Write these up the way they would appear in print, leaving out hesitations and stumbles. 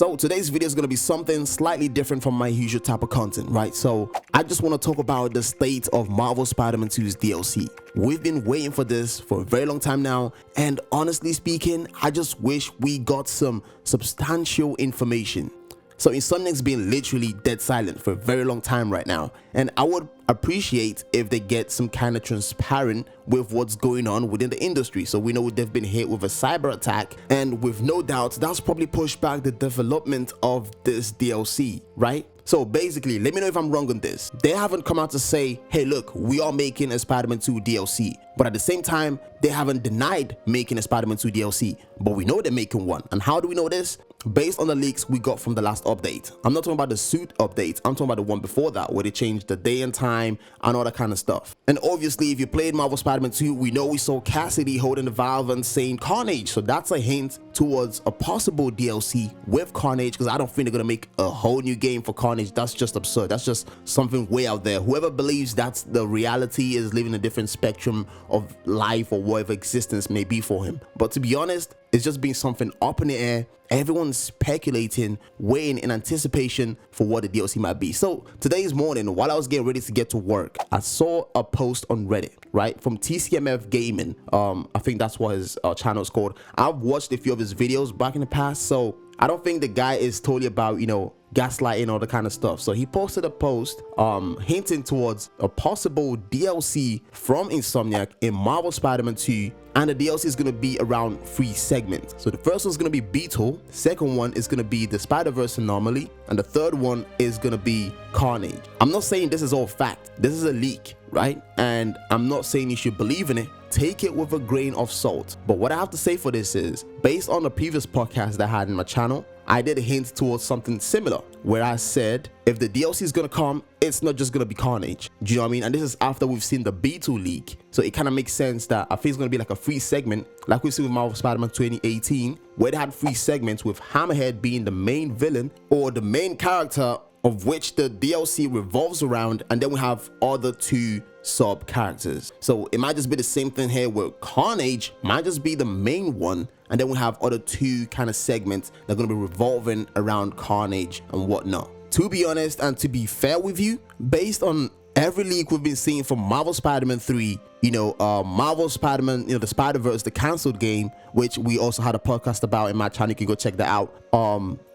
So today's video is going to be something slightly different from my usual type of content, right? So I just want to talk about the state of Marvel Spider-Man 2's DLC. We've been waiting for this for a very long time now, and honestly speaking, I just wish we got some substantial information. So Insomniac's been literally dead silent for a very long time right now, and I would appreciate if they get some kind of transparent with what's going on within the industry. So we know they've been hit with a cyber attack, and with no doubt that's probably pushed back the development of this DLC, right? So basically, let me know if I'm wrong on this. They haven't come out to say, hey look, we are making a Spider-Man 2 DLC, but at the same time they haven't denied making a Spider-Man 2 DLC, but we know they're making one. And how do we know this? Based on the leaks we got from the last update. I'm not talking about the suit update, I'm talking about the one before that, where they changed the day and time and all that kind of stuff. And obviously, if you played Marvel Spider-Man 2, we know we saw Cassidy holding the valve and saying Carnage, so that's a hint towards a possible DLC with Carnage, because I don't think they're gonna make a whole new game for Carnage. That's just absurd. That's just something way out there. Whoever believes that's the reality is living a different spectrum of life or whatever existence may be for him. But to be honest, it's just been something up in the air. Everyone's speculating, waiting in anticipation for what the DLC might be. So today's morning, while I was getting ready to get to work, I saw a post on Reddit, right, from TCMF Gaming. I think that's what his channel is called. I've watched a few of his videos back in the past, so I don't think the guy is totally about, you know, gaslighting, all the kind of stuff. So he posted a post hinting towards a possible DLC from Insomniac in Marvel Spider-Man 2, and the DLC is going to be around 3 segments. So the first one's going to be Beetle, the second one is going to be the Spider-Verse anomaly, and the third one is going to be Carnage. I'm not saying this is all fact, this is a leak, right? And I'm not saying you should believe in it. Take it with a grain of salt. But what I have to say for this is, based on the previous podcast that I had in my channel, I did a hint towards something similar, where I said if the DLC is gonna come, it's not just gonna be Carnage. Do you know what I mean? And this is after we've seen the Beetle leak, so it kind of makes sense that I think it's gonna be like a 3 segment, like we've seen with Marvel Spider-Man 2018, where they had 3 segments with Hammerhead being the main villain or the main character of which the DLC revolves around, and then we have other 2 sub characters. So it might just be the same thing here, where Carnage might just be the main one, and then we have other 2 kind of segments that are going to be revolving around Carnage and whatnot. To be honest and to be fair with you, based on every leak we've been seeing from Marvel Spider-Man 3, you know, Marvel Spider-Man, you know, the Spider-Verse, the cancelled game, which we also had a podcast about in my channel, you can go check that out.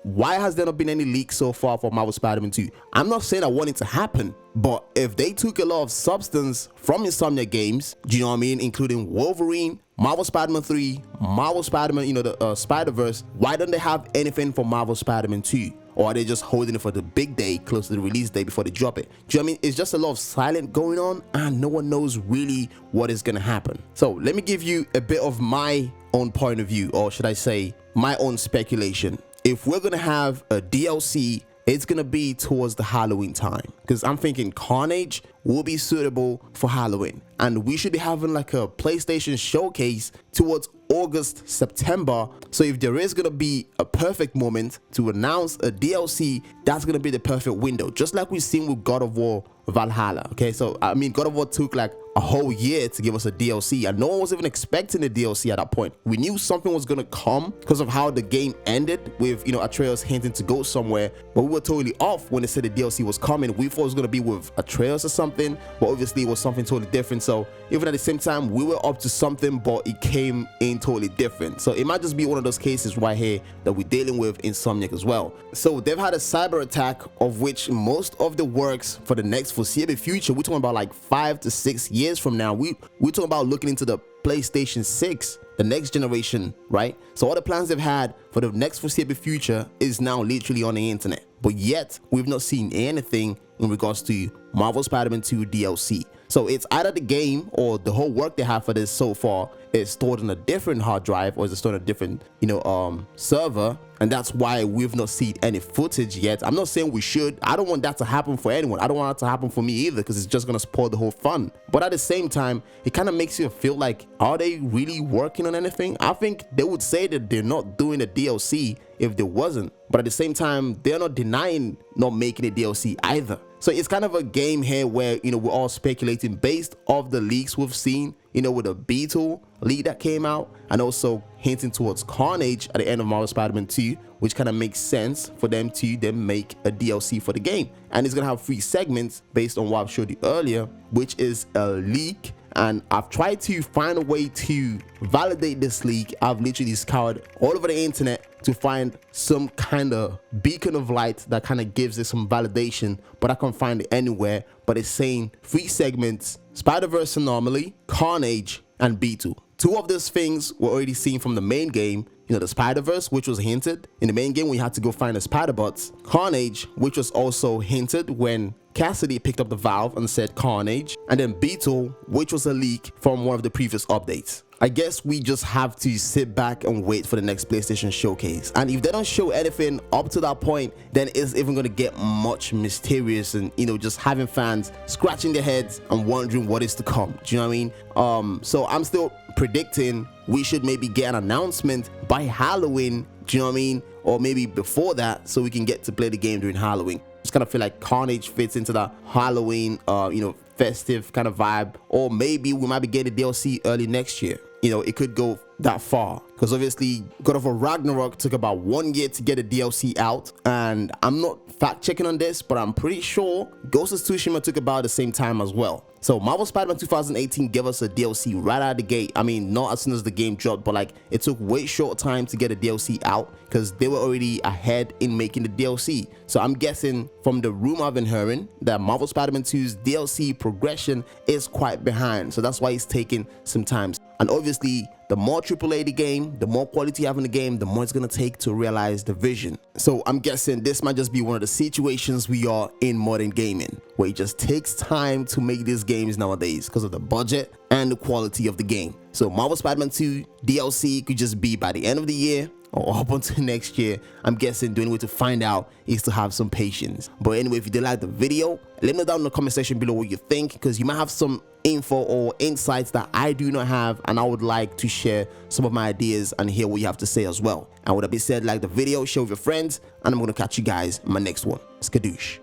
Why has there not been any leaks so far for Marvel Spider-Man 2? I'm not saying I want it to happen, but if they took a lot of substance from Insomniac games, do you know what I mean, including Wolverine, Marvel Spider-Man 3, Marvel Spider-Man, you know, the Spider-Verse, why don't they have anything for Marvel Spider-Man 2? Or are they just holding it for the big day, close to the release day before they drop it? Do you know what I mean? It's just a lot of silent going on, and no one knows really what is gonna happen. So let me give you a bit of my own point of view, or should I say my own speculation. If we're gonna have a DLC, it's gonna be towards the Halloween time, because I'm thinking Carnage will be suitable for Halloween, and we should be having like a PlayStation showcase towards August, September. So if there is gonna be a perfect moment to announce a DLC, that's gonna be the perfect window, just like we've seen with God of War Valhalla. Okay, so I mean, God of War took like a whole year to give us a DLC, and no one was even expecting a DLC at that point. We knew something was gonna come because of how the game ended with, you know, Atreus hinting to go somewhere, but we were totally off when they said the DLC was coming. We thought it was gonna be with Atreus or something, but obviously it was something totally different. So even at the same time, we were up to something, but it came in totally different. So it might just be one of those cases right here that we're dealing with Insomniac as well. So they've had a cyber attack, of which most of the works for the next foreseeable future, we're talking about like 5 to 6 years from now, we're talking about looking into the PlayStation 6, the next generation, right? So all the plans they've had for the next foreseeable future is now literally on the internet, but yet we've not seen anything in regards to Marvel Spider-Man 2 DLC. So it's either the game or the whole work they have for this so far is stored on a different hard drive, or is it stored on a different, you know, server, and that's why we've not seen any footage yet. I'm not saying we should. I don't want that to happen for anyone. I don't want that to happen for me either, because it's just gonna spoil the whole fun. But at the same time, it kind of makes you feel like, are they really working on anything? I think they would say that they're not doing a DLC if there wasn't, but at the same time, they're not denying not making a DLC either. So it's kind of a game here where, you know, we're all speculating based off the leaks we've seen. you know, with a Beetle leak that came out, and also hinting towards Carnage at the end of Marvel Spider-Man 2, which kind of makes sense for them to then make a DLC for the game. And it's gonna have 3 segments based on what I've showed you earlier, which is a leak. And I've tried to find a way to validate this leak. I've literally scoured all over the internet to find some kind of beacon of light that kind of gives it some validation, but I can't find it anywhere. But it's saying 3 segments: Spider-Verse Anomaly, Carnage, and Beetle. 2 of those things were already seen from the main game. You know, the Spider-Verse, which was hinted in the main game when you had to go find the Spider-Bots. Carnage, which was also hinted when Cassidy picked up the valve and said Carnage. And then Beetle, which was a leak from one of the previous updates. I guess we just have to sit back and wait for the next PlayStation showcase. And if they don't show anything up to that point, then it's even going to get much mysterious and, you know, just having fans scratching their heads and wondering what is to come. Do you know what I mean? So I'm still predicting we should maybe get an announcement by Halloween. Do you know what I mean? Or maybe before that, so we can get to play the game during Halloween. Just kind of feel like Carnage fits into that Halloween, you know, festive kind of vibe. Or maybe we might be getting DLC early next year. You know, it could go that far, because obviously God of War Ragnarok took about 1 year to get a DLC out, and I'm not fact checking on this, but I'm pretty sure Ghost of Tsushima took about the same time as well. So Marvel Spider-Man 2018 gave us a DLC right out of the gate. I mean, not as soon as the game dropped, but like it took way short time to get a DLC out because they were already ahead in making the DLC. So I'm guessing from the rumor I've been hearing that Marvel Spider-Man 2's DLC progression is quite behind. So that's why it's taking some time. And obviously, the more AAA the game, the more quality you have in the game, the more it's gonna take to realize the vision. So I'm guessing this might just be one of the situations we are in modern gaming, where it just takes time to make these games nowadays because of the budget and the quality of the game. So Marvel Spider-Man 2 DLC could just be by the end of the year or up until next year. I'm guessing the only way to find out is to have some patience. But anyway, if you did like the video, let me know down in the comment section below what you think, because you might have some info or insights that I do not have, and I would like to share some of my ideas and hear what you have to say as well. And with that being said, like the video, share with your friends, and I'm going to catch you guys in my next one. Skadoosh.